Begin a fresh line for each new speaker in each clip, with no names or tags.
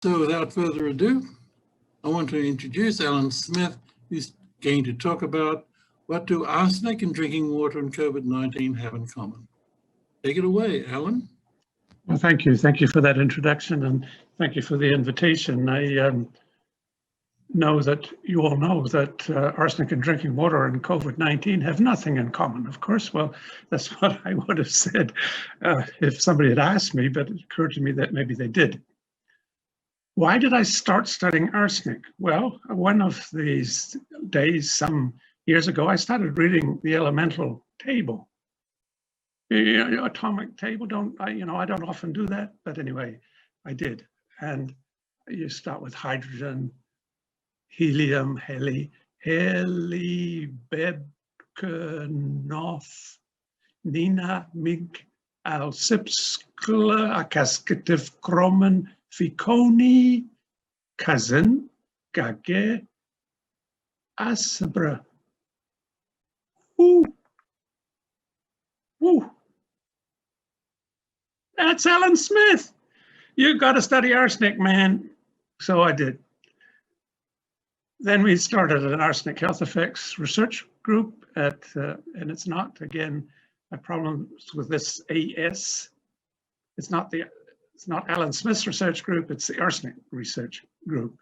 So without further ado, I want to introduce Allan Smith, who's going to talk about what do arsenic and drinking water and COVID-19 have in common. Take it away, Allan.
Well, thank you. Thank you for that introduction, and thank you for the invitation. I know that you all know that arsenic and drinking water and COVID-19 have nothing in common, of course. Well, that's what I would have said if somebody had asked me, but it occurred to me that maybe they did. Why did I start studying arsenic? Well, one of these days, some years ago, I started reading the elemental table. The atomic table, I don't often do that, but anyway, I did. And you start with hydrogen, helium, heli, bebkenoth, Nina, Mig, Alsipskla, Akaskativ, Kromen, Ficoni, Kazin, Gage, Asabra. Woo! Woo! That's Allan Smith. You got to study arsenic, man. So I did. Then we started an arsenic health effects research group and it's not, again, a problem with this AS. It's not Allan Smith's research group, it's the arsenic research group.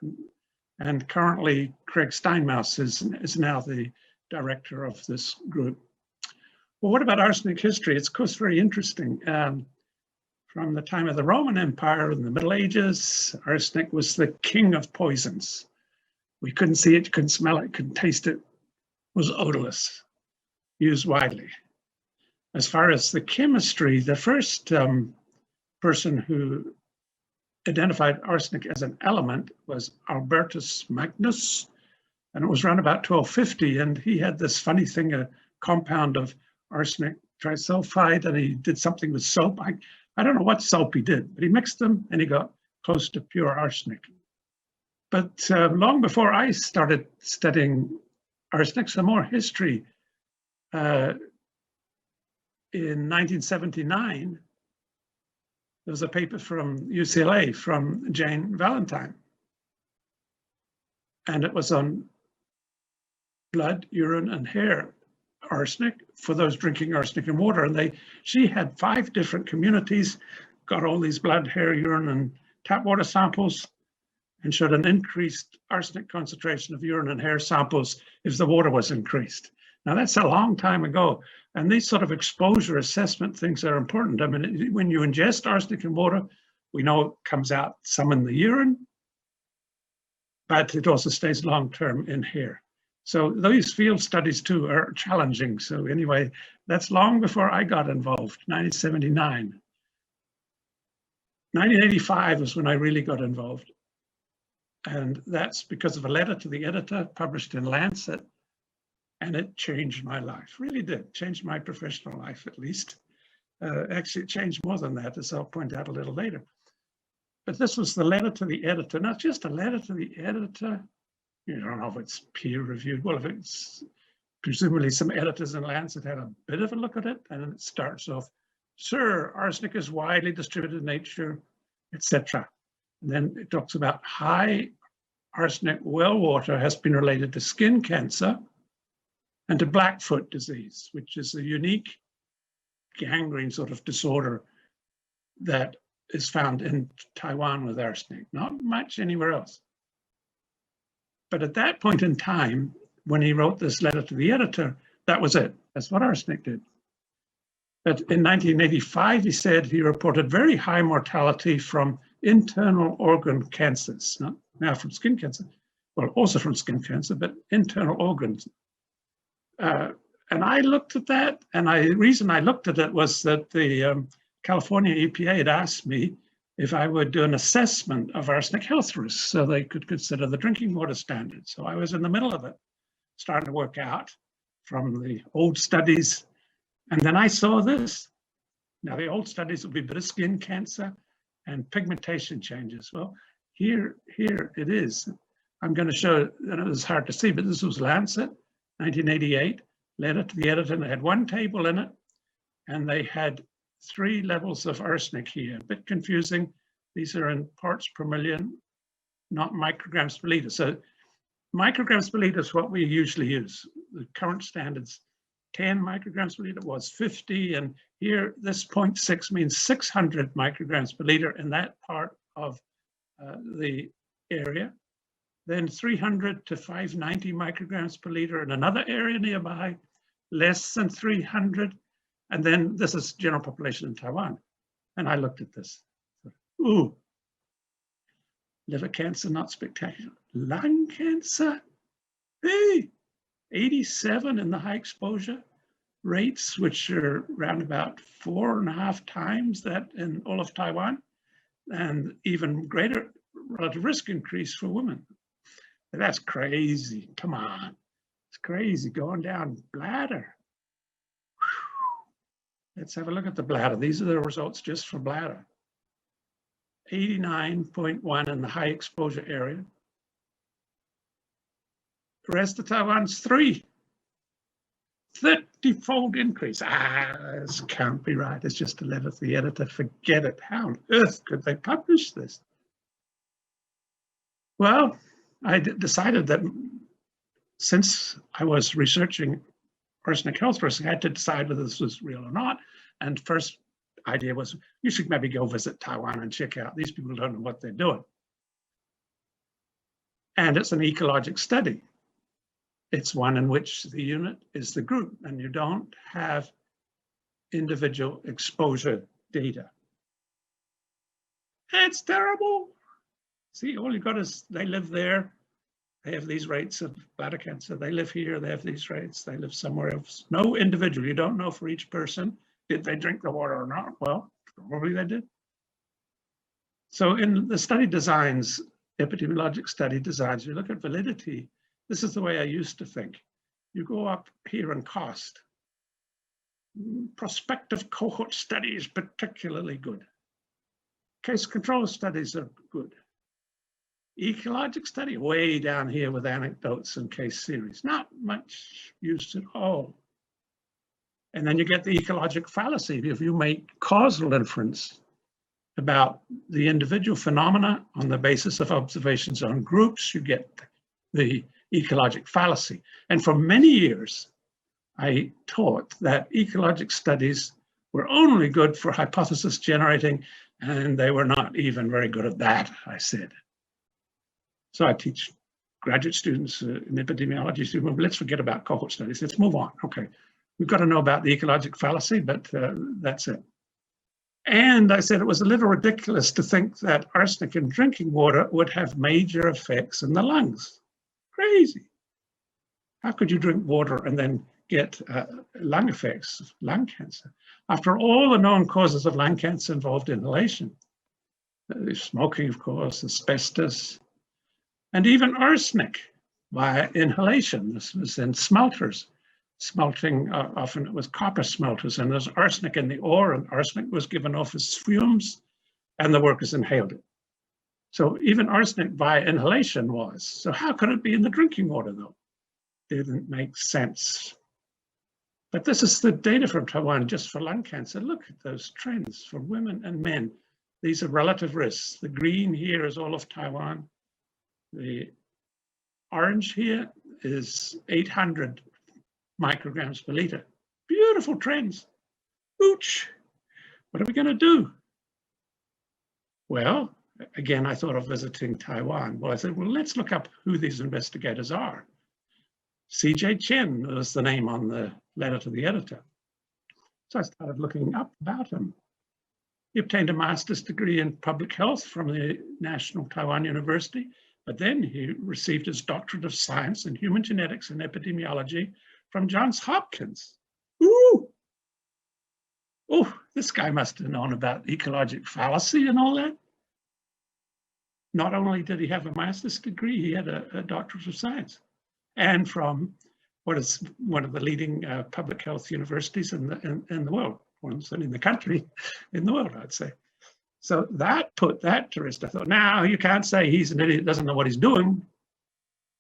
And currently Craig Steinmaus is now the director of this group. Well, what about arsenic history? It's of course very interesting. From the time of the Roman Empire in the Middle Ages, arsenic was the king of poisons. We couldn't see it, couldn't smell it, couldn't taste it. It was odorless, used widely. As far as the chemistry, the first person who identified arsenic as an element was Albertus Magnus, and it was around about 1250, and he had this funny thing, a compound of arsenic trisulfide, and he did something with soap. I don't know what soap he did, but he mixed them and he got close to pure arsenic. But long before I started studying arsenic, some more history. In 1979, there was a paper from UCLA from Jane Valentine, and it was on blood, urine, and hair arsenic for those drinking arsenic and water. And she had 5 different communities, got all these blood, hair, urine, and tap water samples, and showed an increased arsenic concentration of urine and hair samples if the water was increased. Now that's a long time ago, and these sort of exposure assessment things are important. I mean, when you ingest arsenic in water, we know it comes out some in the urine, but it also stays long-term in hair. So those field studies too are challenging. So anyway, that's long before I got involved, 1979. 1985 was when I really got involved. And that's because of a letter to the editor published in Lancet. And it changed my life, really did, changed my professional life at least. Actually, it changed more than that, as I'll point out a little later. But this was the letter to the editor, not just a letter to the editor. You don't know if it's peer reviewed. Well, if it's presumably some editors in Lancet had a bit of a look at it, and it starts off, "Sir, arsenic is widely distributed in nature," etc. And then it talks about high arsenic well water has been related to skin cancer and to Blackfoot disease, which is a unique gangrene sort of disorder that is found in Taiwan with arsenic, not much anywhere else. But at that point in time, when he wrote this letter to the editor, that was it. That's what arsenic did. But in 1985, he said he reported very high mortality from internal organ cancers, not now from skin cancer, well, also from skin cancer, but internal organs. And I looked at that, and the reason I looked at it was that the California EPA had asked me if I would do an assessment of arsenic health risks so they could consider the drinking water standards. So I was in the middle of it, starting to work out from the old studies. And then I saw this. Now the old studies would be a bit of skin cancer and pigmentation changes. Well, here it is. I'm going to show, and it was hard to see, but this was Lancet, 1988, letter to the editor, and they had one table in it, and they had 3 levels of arsenic here. A bit confusing. These are in parts per million not micrograms per liter. So micrograms per liter is what we usually use. The current standards, 10 micrograms per liter was 50, and here this 0.6 means 600 micrograms per liter in that part of the area. Then 300 to 590 micrograms per liter in another area nearby, less than 300. And then this is general population in Taiwan. And I looked at this. Ooh, liver cancer, not spectacular. Lung cancer, hey, 87 in the high exposure rates, which are around about 4.5 times that in all of Taiwan, and even greater relative risk increase for women. That's crazy. Come on. It's crazy going down. Bladder. Whew. Let's have a look at the bladder. These are the results just for bladder. 89.1 in the high exposure area. The rest of Taiwan's 3. 30-fold increase. This can't be right. It's just a letter to the editor. Forget it. How on earth could they publish this? Well, I decided that since I was researching arsenic health risk, I had to decide whether this was real or not. And first idea was, you should maybe go visit Taiwan and check out. These people don't know what they're doing. And it's an ecologic study. It's one in which the unit is the group, and you don't have individual exposure data. It's terrible. See, all you've got is they live there. They have these rates of bladder cancer. They live here. They have these rates. They live somewhere else. No individual. You don't know for each person, did they drink the water or not? Well, probably they did. So in the study designs, epidemiologic study designs, you look at validity. This is the way I used to think. You go up here in cost. Prospective cohort studies, particularly good. Case control studies are good. Ecologic study, way down here with anecdotes and case series, not much used at all. And then you get the ecologic fallacy. If you make causal inference about the individual phenomena on the basis of observations on groups, you get the ecologic fallacy. And for many years, I taught that ecologic studies were only good for hypothesis generating, and they were not even very good at that, I said. So I teach graduate students in epidemiology, well, let's forget about cohort studies, let's move on. Okay, we've got to know about the ecologic fallacy, but that's it. And I said it was a little ridiculous to think that arsenic in drinking water would have major effects in the lungs. Crazy. How could you drink water and then get lung effects, lung cancer? After all the known causes of lung cancer involved inhalation, smoking, of course, asbestos, and even arsenic via inhalation. This was in smelters. Smelting, often it was copper smelters, and there's arsenic in the ore, and arsenic was given off as fumes, and the workers inhaled it. So even arsenic via inhalation was. So how could it be in the drinking water, though? Didn't make sense. But this is the data from Taiwan just for lung cancer. Look at those trends for women and men. These are relative risks. The green here is all of Taiwan. The orange here is 800 micrograms per liter. Beautiful trends. Ooch, what are we going to do? Well, again, I thought of visiting Taiwan. Well, I said, well, let's look up who these investigators are. C.J. Chen was the name on the letter to the editor. So I started looking up about him. He obtained a master's degree in public health from the National Taiwan University, but then he received his doctorate of science in human genetics and epidemiology from Johns Hopkins. Ooh! Oh, this guy must have known about ecologic fallacy and all that. Not only did he have a master's degree, he had a doctorate of science. And from what is one of the leading public health universities in the world, ones in the country, in the world, I'd say. So that put that to rest. I thought, now you can't say he's an idiot, doesn't know what he's doing.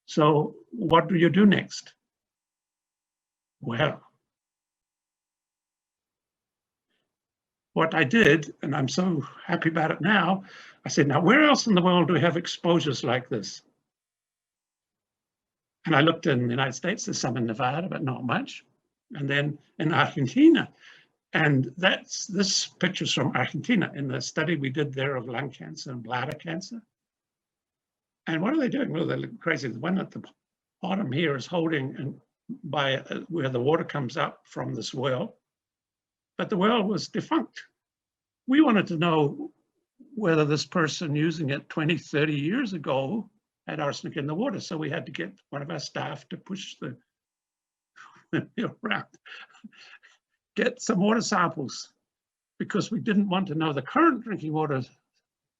So what do you do next? Well, what I did, and I'm so happy about it now, I said, now where else in the world do we have exposures like this? And I looked in the United States, there's some in Nevada, but not much. And then in Argentina. And this picture's from Argentina in the study we did there of lung cancer and bladder cancer. And what are they doing? Well, they look crazy. The one at the bottom here is holding and by where the water comes up from this well, but the well was defunct. We wanted to know whether this person using it 20, 30 years ago had arsenic in the water. So we had to get one of our staff to push the around, get some water samples, because we didn't want to know the current drinking water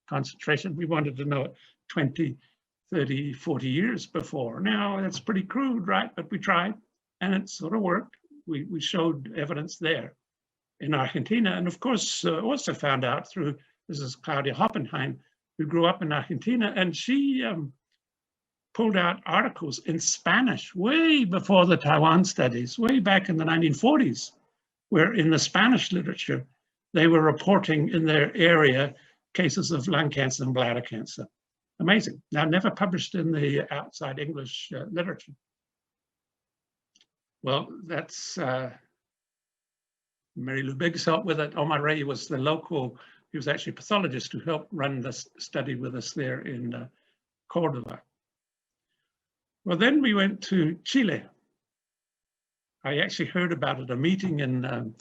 concentration. We wanted to know it 20, 30, 40 years before. Now that's pretty crude, right? But we tried and it sort of worked. We showed evidence there in Argentina. And of course, also found out through, this is Claudia Hoppenheim, who grew up in Argentina, and she pulled out articles in Spanish way before the Taiwan studies, way back in the 1940s, where in the Spanish literature, they were reporting in their area cases of lung cancer and bladder cancer. Amazing. Now, never published in the outside English literature. Well, that's Mary Lou Biggs helped with it. Omar Rey was the local, he was actually a pathologist who helped run this study with us there in Córdoba. Well, then we went to Chile. I actually heard about it at a meeting in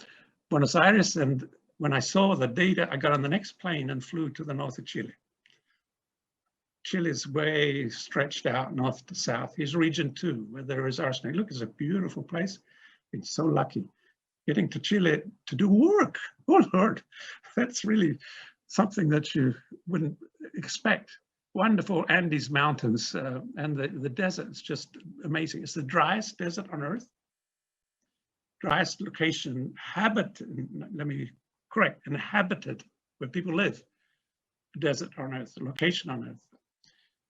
Buenos Aires, and when I saw the data, I got on the next plane and flew to the north of Chile. Chile's way stretched out north to south. Here's region 2, where there is arsenic. Look, it's a beautiful place. Been so lucky getting to Chile to do work. Oh Lord, that's really something that you wouldn't expect. Wonderful Andes Mountains and the desert is just amazing. It's the driest desert on Earth. Driest location, inhabited, where people live. Desert on Earth, the location on Earth.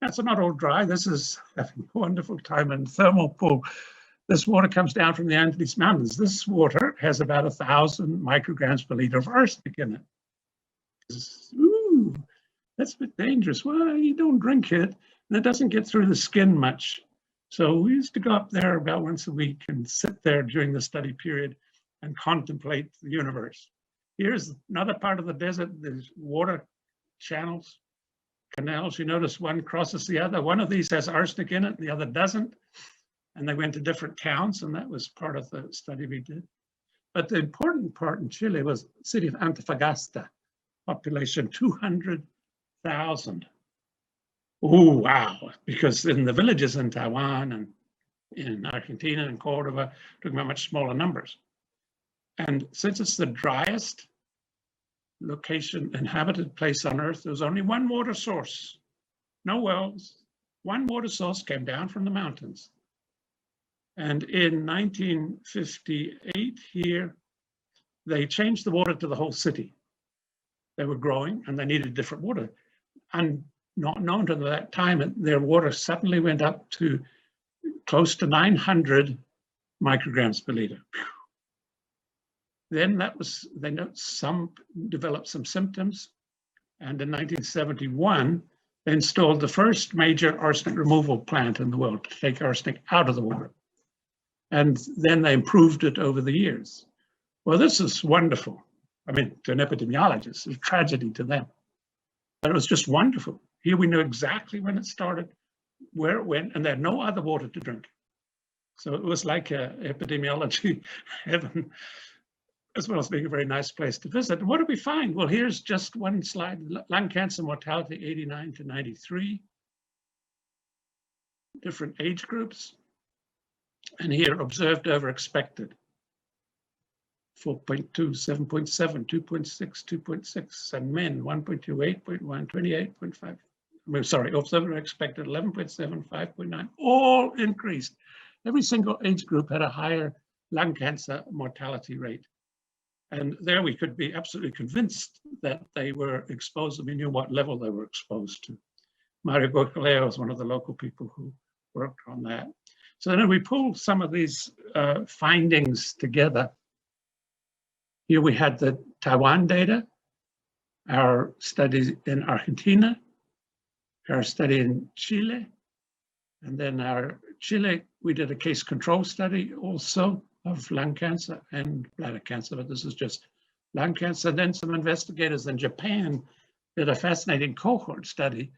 That's not all dry. This is having a wonderful time in thermal pool. This water comes down from the Andes Mountains. This water has about 1,000 micrograms per liter of arsenic in it. Ooh, that's a bit dangerous. Well, you don't drink it, and it doesn't get through the skin much. So we used to go up there about once a week and sit there during the study period and contemplate the universe. Here's another part of the desert. There's water channels, canals. You notice one crosses the other. One of these has arsenic in it, the other doesn't. And they went to different towns, and that was part of the study we did. But the important part in Chile was the city of Antofagasta, population 200,000. Oh, wow, because in the villages in Taiwan and in Argentina and Córdoba, talking about much smaller numbers. And since it's the driest location, inhabited place on Earth, there's only one water source, no wells. One water source came down from the mountains. And in 1958 here, they changed the water to the whole city. They were growing and they needed different water. And not known to that time, their water suddenly went up to close to 900 micrograms per liter. Then they developed some symptoms. And in 1971, they installed the first major arsenic removal plant in the world to take arsenic out of the water. And then they improved it over the years. Well, this is wonderful. I mean, to an epidemiologist, it's a tragedy to them. But it was just wonderful. Here we knew exactly when it started, where it went, and they had no other water to drink. So it was like epidemiology heaven, as well as being a very nice place to visit. And what did we find? Well, here's just one slide. Lung cancer mortality, 89 to 93. Different age groups. And here, observed over expected. 4.2, 7.7, 2.6, 2.6, and men, 1.2, 8.1, 28.5. I'm sorry, observed over expected, 11.7, 5.9, all increased. Every single age group had a higher lung cancer mortality rate. And there we could be absolutely convinced that they were exposed. We knew what level they were exposed to. Mario Goicolea was one of the local people who worked on that. So then we pulled some of these findings together. Here we had the Taiwan data, our study in Argentina, our study in Chile, and then our Chile, we did a case control study also of lung cancer and bladder cancer, but this is just lung cancer. Then some investigators in Japan did a fascinating cohort study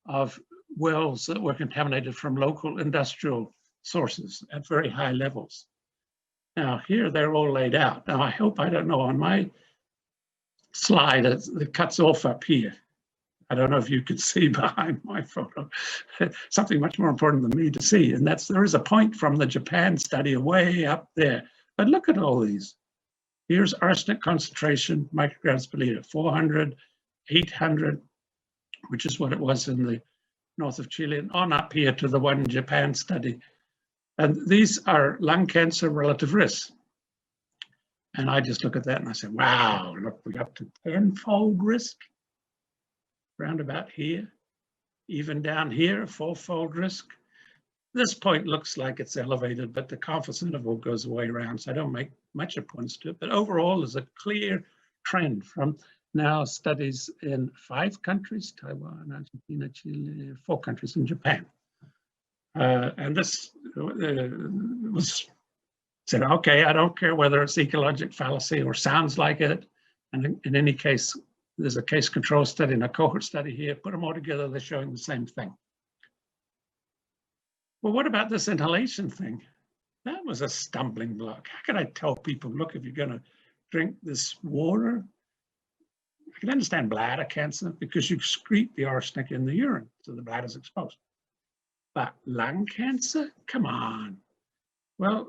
of wells that were contaminated from local industrial sources at very high levels. Now here they're all laid out. Now I hope, I don't know, on my slide it cuts off up here. I don't know if you could see behind my photo, something much more important than me to see, and that's there is a point from the Japan study way up there. But look at all these. Here's arsenic concentration, micrograms per liter, 400, 800, which is what it was in the north of Chile, and on up here to the one Japan study. And these are lung cancer relative risks. And I just look at that and I say, wow, look, we got to 10-fold risk. Round about here, even down here, a 4-fold risk. This point looks like it's elevated, but the confidence interval goes way around, so I don't make much of points to it. But overall, there's a clear trend from now studies in 5 countries, Taiwan, Argentina, Chile, 4 countries, in Japan. And this was said, okay, I don't care whether it's ecologic fallacy or sounds like it. And in any case, there's a case control study and a cohort study here. Put them all together, they're showing the same thing. Well, what about this inhalation thing? That was a stumbling block. How can I tell people, look, if you're going to drink this water, I can understand bladder cancer because you excrete the arsenic in the urine, so the bladder's exposed. But lung cancer? Come on. Well,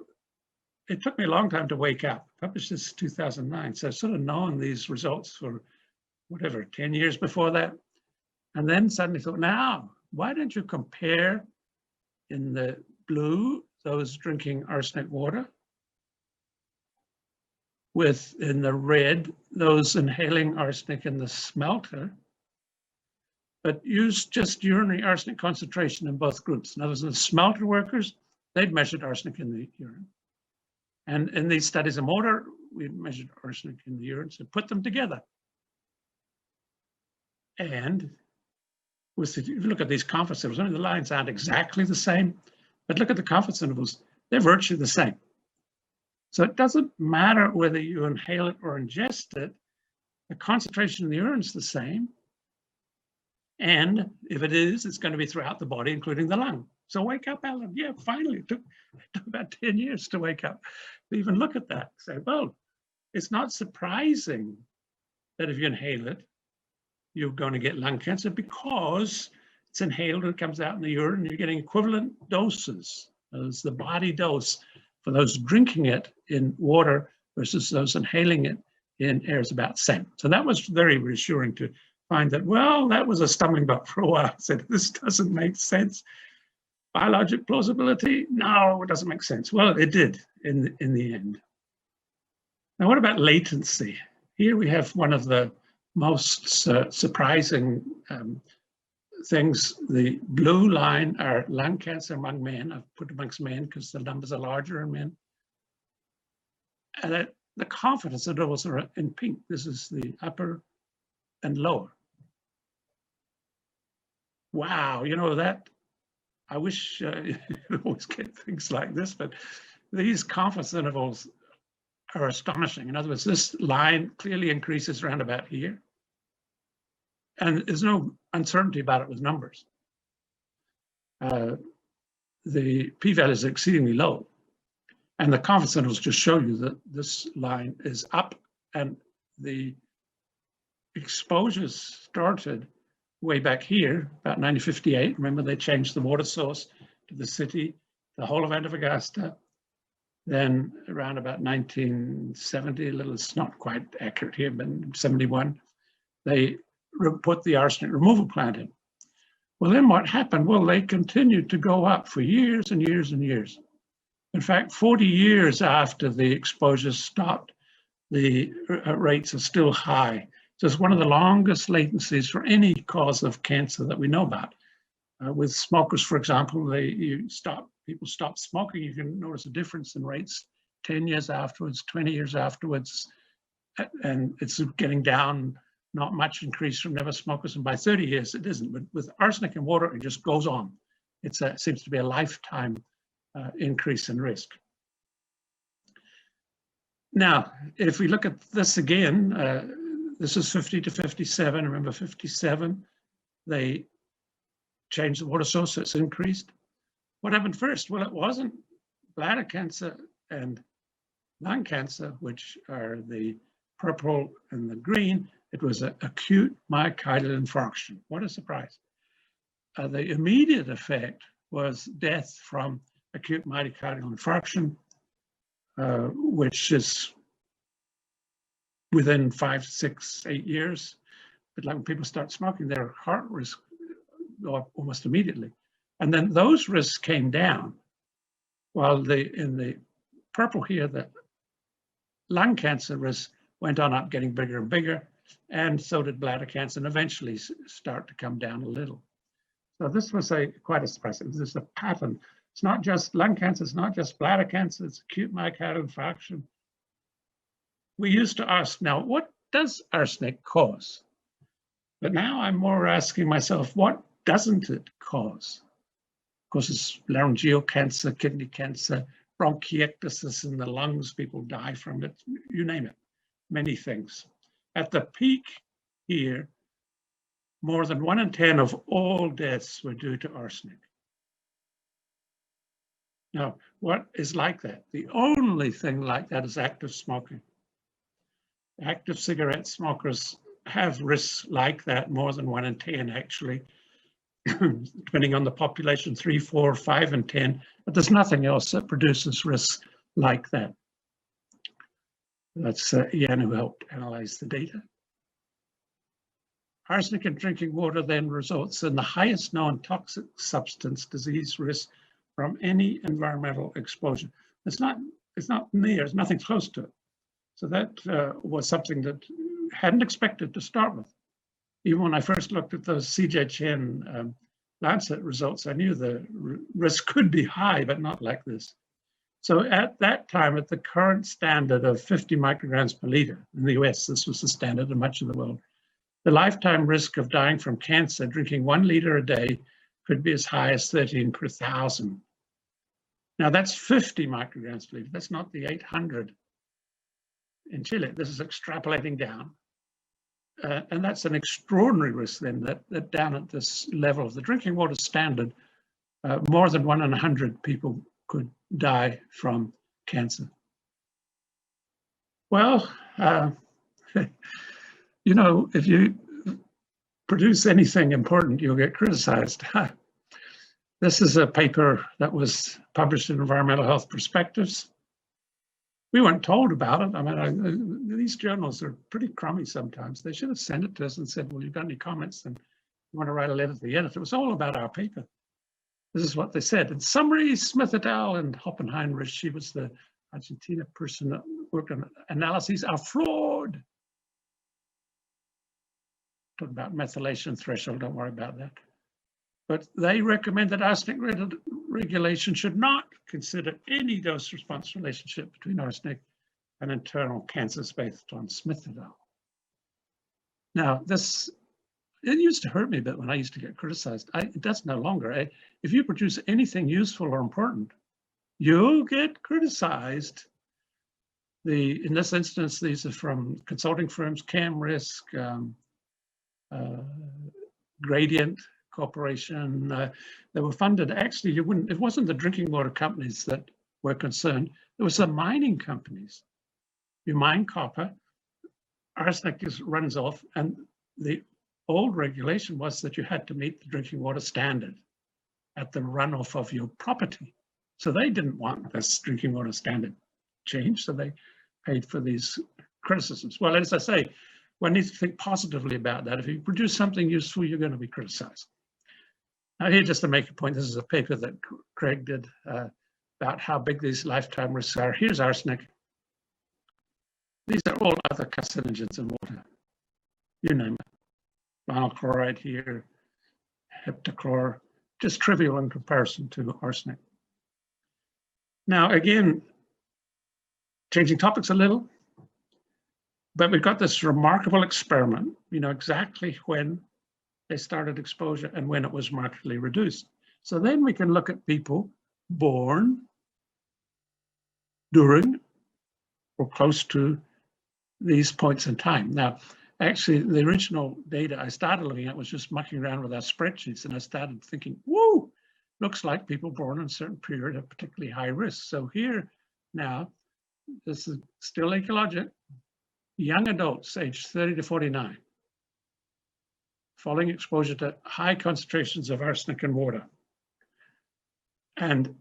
it took me a long time to wake up. I published this in 2009, so I've sort of known these results for whatever, 10 years before that. And then suddenly thought, now, why don't you compare in the blue, those drinking arsenic water, with in the red, those inhaling arsenic in the smelter, but use just urinary arsenic concentration in both groups. In other words, the smelter workers, they'd measured arsenic in the urine. And in these studies of water, we measured arsenic in the urine, so put them together. And if you look at these confidence intervals, only the lines aren't exactly the same, but look at the confidence intervals, they're virtually the same. So it doesn't matter whether you inhale it or ingest it, the concentration in the urine is the same. And if it is, it's going to be throughout the body, including the lung. So wake up, Allan. Yeah, finally, it took about 10 years to wake up. To even look at that, say, well, it's not surprising that if you inhale it, you're going to get lung cancer because it's inhaled and it comes out in the urine, and you're getting equivalent doses. As the body dose for those drinking it in water versus those inhaling it in air is about the same. So that was very reassuring to find that, well, that was a stumbling block for a while. I said, this doesn't make sense. Biologic plausibility? No, it doesn't make sense. Well, it did in the end. Now, what about latency? Here we have one of the most surprising things. The blue line are lung cancer among men. I've put amongst men because the numbers are larger in men. And the confidence intervals are in pink. This is the upper and lower. Wow, you know that, I wish you always get things like this, but these confidence intervals are astonishing. In other words, this line clearly increases around about here. And there's no uncertainty about it with numbers. The p-value is exceedingly low. And the confidence intervals just show you that this line is up, and the exposures started way back here, about 1958. Remember, they changed the water source to the city, the whole of Antofagasta. Then around about 1970, it's not quite accurate here, but 71, they put the arsenic removal plant in. Well, then what happened? Well, they continued to go up for years and years and years. In fact, 40 years after the exposures stopped, the rates are still high. So it's one of the longest latencies for any cause of cancer that we know about. With smokers, for example, people stop smoking, you can notice a difference in rates 10 years afterwards, 20 years afterwards, and it's getting down not much increase from never smokers, and by 30 years it isn't. But with arsenic in water, it just goes on. It seems to be a lifetime increase in risk. Now, if we look at this again, this is 50 to 57. Remember 57, they changed the water source, so it's increased. What happened first? Well, it wasn't bladder cancer and lung cancer, which are the purple and the green. It was an acute myocardial infarction. What a surprise. The immediate effect was death from acute myocardial infarction, which is within 5, 6, 8 years. But like when people start smoking, their heart risk go up almost immediately. And then those risks came down, while in the purple here, the lung cancer risk went on up, getting bigger and bigger, and so did bladder cancer, and eventually start to come down a little. So this was quite a surprise. This is a pattern. It's not just lung cancer, it's not just bladder cancer, it's acute myocardial infarction. We used to ask, now, what does arsenic cause? But now I'm more asking myself, what doesn't it cause? Of course, it's laryngeal cancer, kidney cancer, bronchiectasis in the lungs, people die from it, you name it, many things. At the peak here, more than 1 in 10 of all deaths were due to arsenic. Now, what is like that? The only thing like that is active smoking. Active cigarette smokers have risks like that, more than 1 in 10 actually, depending on the population, 3, 4, 5, and 10, but there's nothing else that produces risks like that. That's Ian who helped analyze the data. Arsenic in drinking water then results in the highest known toxic substance disease risk from any environmental exposure. It's not near, there's nothing close to it. So that was something that I hadn't expected to start with. Even when I first looked at those CJ Chen Lancet results, I knew the risk could be high, but not like this. So at that time, at the current standard of 50 micrograms per liter, in the US, this was the standard in much of the world, the lifetime risk of dying from cancer drinking 1 liter a day could be as high as 13 per 1,000. Now that's 50 micrograms per liter, that's not the 800 in Chile. This is extrapolating down. And that's an extraordinary risk then, that down at this level of the drinking water standard, more than 1 in 100 people could die from cancer. Well, you know, if you produce anything important, you'll get criticized. This is a paper that was published in Environmental Health Perspectives. We weren't told about it. I mean, these journals are pretty crummy sometimes. They should have sent it to us and said, well, you've got any comments, and you want to write a letter to the editor. It was all about our paper. This is what they said. In summary, Smith et al. And Hoppenheimer, she was the Argentina person that worked on analyses, are flawed. Talking about methylation threshold, don't worry about that. But they recommend that arsenic regulation should not consider any dose-response relationship between arsenic and internal cancers based on Smith et al. Now, this, it used to hurt me a bit when I used to get criticized. It does no longer. If you produce anything useful or important, you'll get criticized. In this instance, these are from consulting firms, CamRisk, Gradient Corporation. They were funded. Actually, it wasn't the drinking water companies that were concerned. It was the mining companies. You mine copper, arsenic runs off, and the old regulation was that you had to meet the drinking water standard at the runoff of your property. So they didn't want this drinking water standard changed, so they paid for these criticisms. Well, as I say, one needs to think positively about that. If you produce something useful, you're going to be criticized. Now here, just to make a point, this is a paper that Craig did about how big these lifetime risks are. Here's arsenic. These are all other carcinogens in water. You name it. Vinyl chloride here, heptachlor, just trivial in comparison to arsenic. Now, again, changing topics a little. But we've got this remarkable experiment. We know exactly when they started exposure and when it was markedly reduced. So then we can look at people born during or close to these points in time. Now, actually, the original data I started looking at was just mucking around with our spreadsheets, and I started thinking, whoa, looks like people born in a certain period have particularly high risk. So here now, this is still ecologic, young adults aged 30 to 49, following exposure to high concentrations of arsenic in water. And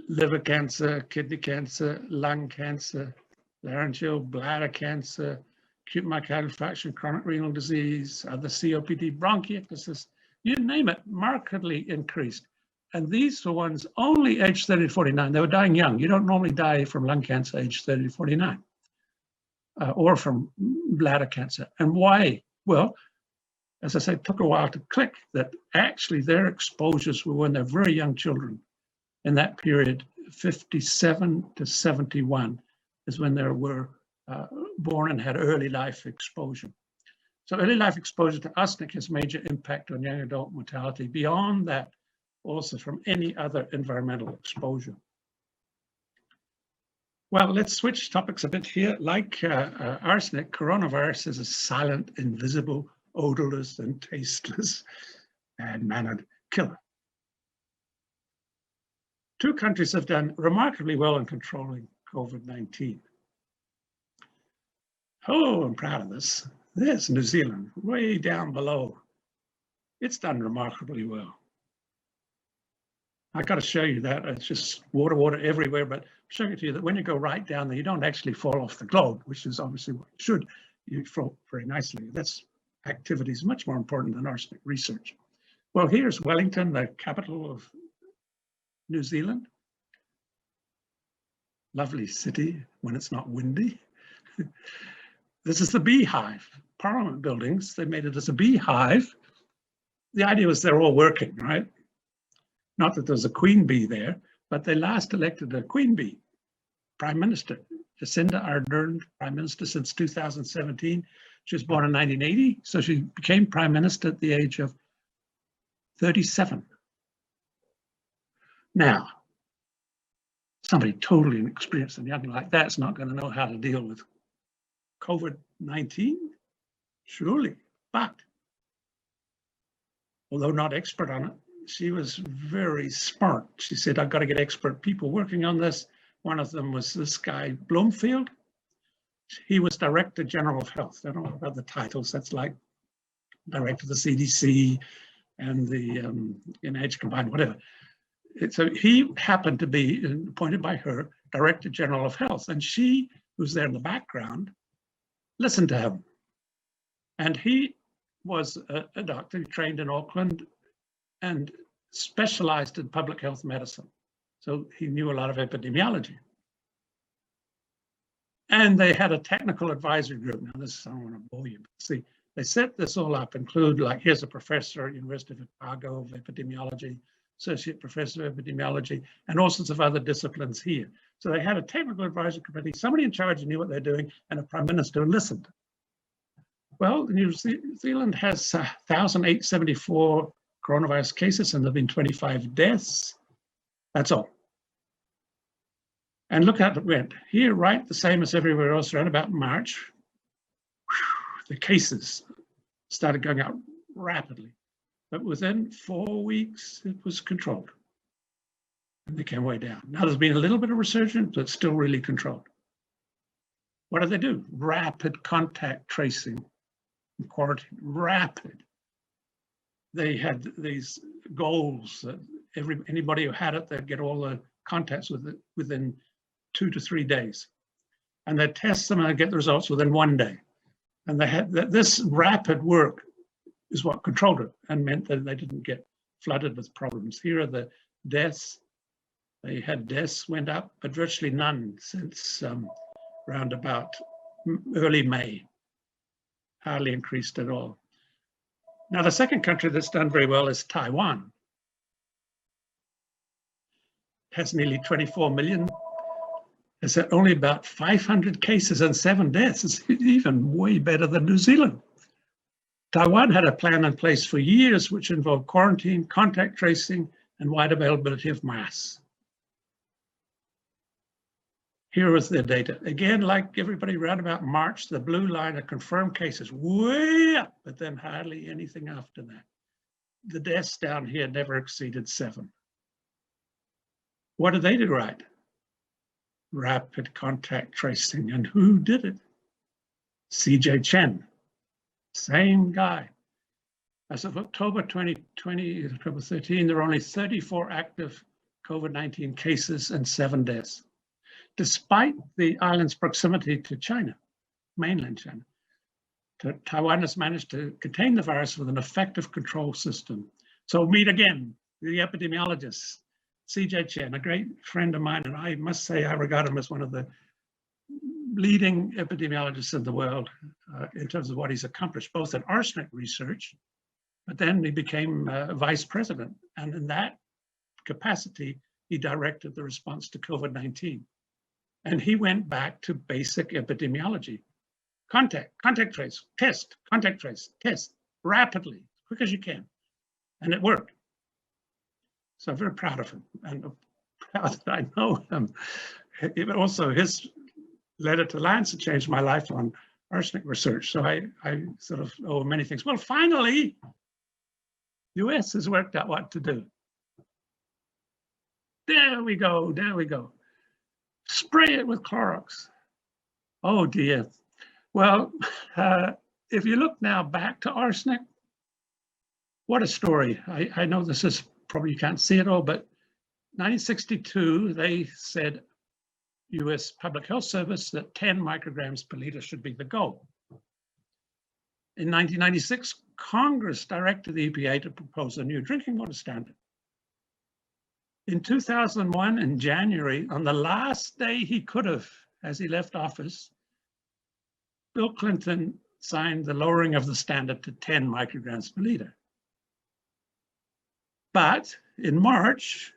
liver cancer, kidney cancer, lung cancer, laryngeal, bladder cancer, acute myocardial infarction, chronic renal disease, other COPD, bronchiectasis, you name it, markedly increased. And these were ones only aged 30 to 49. They were dying young. You don't normally die from lung cancer aged 30 to 49 or from bladder cancer. And why? Well, as I said, it took a while to click that actually their exposures were when they're very young children. In that period, 57 to 71 is when they were born and had early life exposure. So early life exposure to arsenic has major impact on young adult mortality. Beyond that, also from any other environmental exposure. Well, let's switch topics a bit here. Like arsenic, coronavirus is a silent, invisible, odorless, and tasteless and mannered killer. 2 countries have done remarkably well in controlling COVID-19. Oh, I'm proud of this. There's New Zealand, way down below. It's done remarkably well. I got to show you that. It's just water, water everywhere, but I'm showing it to you that when you go right down there, you don't actually fall off the globe, which is obviously what you should. You float very nicely. That's activity is much more important than arsenic research. Well, here's Wellington, the capital of New Zealand. Lovely city when it's not windy. This is the beehive, Parliament buildings. They made it as a beehive. The idea was they're all working, right? Not that there's a queen bee there, but they last elected a queen bee, Prime Minister, Jacinda Ardern, Prime Minister since 2017. She was born in 1980, so she became Prime Minister at the age of 37. Now, somebody totally inexperienced and young like that's not going to know how to deal with COVID-19, surely, but although not expert on it, she was very smart. She said, I've got to get expert people working on this. One of them was this guy, Bloomfield. He was Director General of Health. I don't know about the titles. That's like Director of the CDC and the NIH combined, whatever. So he happened to be appointed by her Director General of Health. And she, who's there in the background, listened to him. And he was a doctor who trained in Auckland and specialized in public health medicine. So he knew a lot of epidemiology. And they had a technical advisory group. Now this, I don't want to bore you, but see, they set this all up, include like, here's a professor at University of Otago of epidemiology, associate professor of epidemiology, and all sorts of other disciplines here. So they had a technical advisory committee, somebody in charge who knew what they're doing, and a prime minister who listened. Well, New Zealand has 1,874 coronavirus cases, and there have been 25 deaths. That's all. And look how it went. Here, right, the same as everywhere else, around about March, the cases started going up rapidly. But within 4 weeks, it was controlled. And they came way down. Now there's been a little bit of resurgence, but still really controlled. What do they do? Rapid contact tracing and quarantine, rapid. They had these goals that anybody who had it, they'd get all the contacts with it within 2 to 3 days. And they'd test them and they'd get the results within 1 day. And they had this rapid work is what controlled it and meant that they didn't get flooded with problems. Here are the deaths. They had deaths went up, but virtually none since around about early May. Hardly increased at all. Now, the second country that's done very well is Taiwan. Has nearly 24 million It's at only about 500 cases and 7 deaths. It's even way better than New Zealand. Taiwan had a plan in place for years, which involved quarantine, contact tracing, and wide availability of masks. Here was their data. Again, like everybody around about March, the blue line of confirmed cases way up, but then hardly anything after that. The deaths down here never exceeded 7. What did they do right? Rapid contact tracing. And who did it? CJ Chen, same guy. As of October 2020, October 13, there were only 34 active COVID-19 cases and 7 deaths. Despite the island's proximity to China, mainland China, Taiwan has managed to contain the virus with an effective control system. So meet again the epidemiologist, CJ Chen, a great friend of mine, and I must say I regard him as one of the leading epidemiologists in the world in terms of what he's accomplished, both in arsenic research, but then he became vice president. And in that capacity, he directed the response to COVID-19. And he went back to basic epidemiology. Contact trace, test, contact trace, test, rapidly, as quick as you can. And it worked. So I'm very proud of him and proud that I know him. Also, his letter to Lancet changed my life on arsenic research. So I sort of owe many things. Well, finally, US has worked out what to do. There we go, there we go. Spray it with Clorox. Oh dear. Well, if you look now back to arsenic, what a story. I know this is probably you can't see it all, but 1962, they said, US Public Health Service, that 10 micrograms per liter should be the goal. In 1996, Congress directed the EPA to propose a new drinking water standard. In 2001, in January, on the last day he could have, as he left office, Bill Clinton signed the lowering of the standard to 10 micrograms per liter. But in March,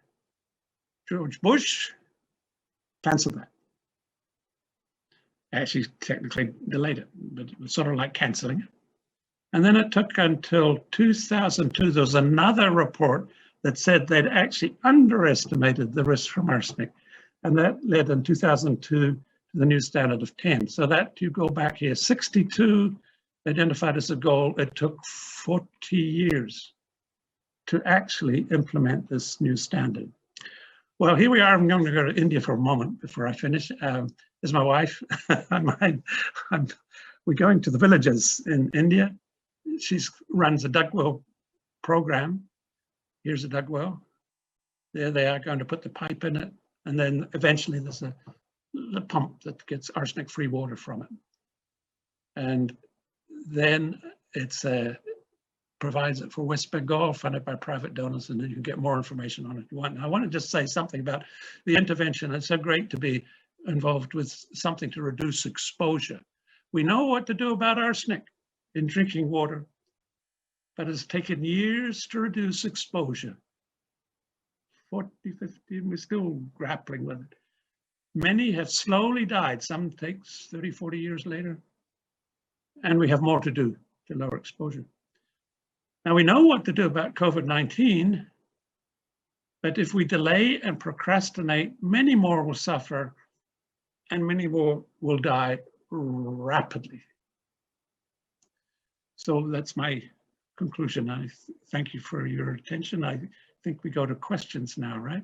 George Bush canceled that. Actually, technically delayed it, but it was sort of like canceling it. And then it took until 2002, there was another report that said they'd actually underestimated the risk from arsenic. And that led in 2002 to the new standard of 10. So that, you go back here, 62 identified as a goal. It took 40 years to actually implement this new standard. Well, here we are. I'm going to go to India for a moment before I finish. This is my wife. We're going to the villages in India. She runs a dug well program. Here's a dug well. There they are going to put the pipe in it. And then eventually there's a pump that gets arsenic-free water from it. And then it's provides it for West Bengal, funded by private donors, and then you can get more information on it if you want. And I want to just say something about the intervention. It's so great to be involved with something to reduce exposure. We know what to do about arsenic in drinking water, but it's taken years to reduce exposure. 40, 50, we're still grappling with it. Many have slowly died. Some takes 30, 40 years later. And we have more to do to lower exposure. Now we know what to do about COVID-19, but if we delay and procrastinate, many more will suffer and many more will die rapidly. So that's my conclusion. I thank you for your attention. I think we go to questions now, right?